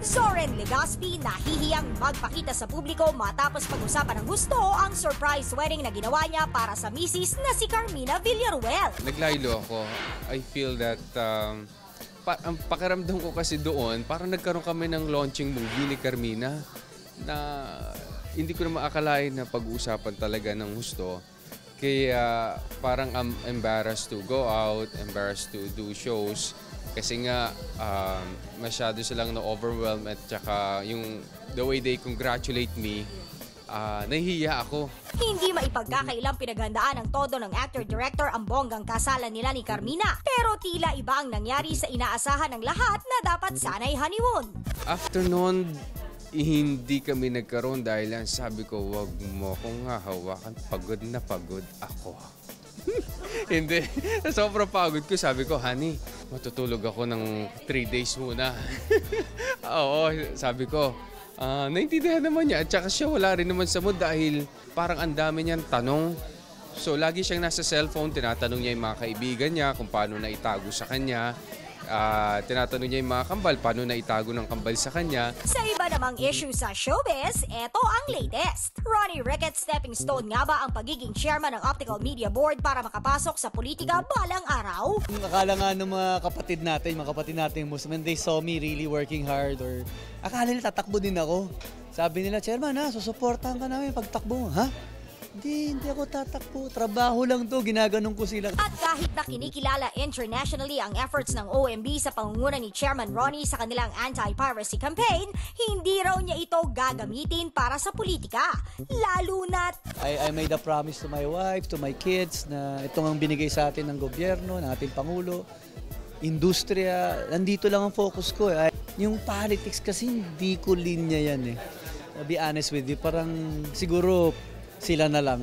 Soren Legaspi nahihiyang magpakita sa publiko matapos pag-usapan ng gusto ang surprise wedding na ginawa niya para sa misis na si Carmina Villaruel. Naglaylo ako. I feel that ang pakiramdam ko kasi doon, parang nagkaroon kami ng launching movie ni Carmina na hindi ko na maakalain na pag-uusapan talaga ng gusto. Kaya parang I'm embarrassed to go out, embarrassed to do shows. Kasi nga masyado silang na-overwhelm at saka yung the way they congratulate me, nahihiya ako. Hindi maipagkakailang pinaghandaan ng todo ng actor-director ang bonggang kasalan nila ni Carmina. Pero tila iba ang nangyari sa inaasahan ng lahat na dapat sana'y honeymoon. After noon, hindi kami nagkaroon dahil sabi ko, wag mo akong hahawakan, pagod na pagod ako. Hindi. Sobrang pagod ko. Sabi ko, honey, matutulog ako ng 3 days muna. Oo, sabi ko, naintindihan naman niya. At saka siya wala rin naman sa mood dahil parang ang dami niyang tanong. So, lagi siyang nasa cellphone. Tinatanong niya yung mga kaibigan niya kung paano na itago sa kanya. Tinatanong niya yung mga kambal, paano na itago ng kambal sa kanya. Sa iba namang issue sa showbiz, eto ang latest. Ronnie Ricketts stepping stone nga ba ang pagiging chairman ng Optical Media Board para makapasok sa politika balang araw? Akala nga ng mga kapatid natin Muslim, they saw me really working hard or akala nila tatakbo din ako. Sabi nila, Chairman susuportahan ka namin pagtakbo mo. Ha? Hindi ako tatakbo. Trabaho lang to, ginaganon ko sila. At kahit na kinikilala internationally ang efforts ng OMB sa pangunguna ni Chairman Ronnie sa kanilang anti-piracy campaign, hindi raw niya ito gagamitin para sa politika. Lalo na't I made a promise to my wife, to my kids, na itong ang binigay sa atin ng gobyerno, ng ating Pangulo, industriya, nandito lang ang focus ko. Yung politics kasi hindi ko linya yan . To be honest with you, parang siguro sila na lang.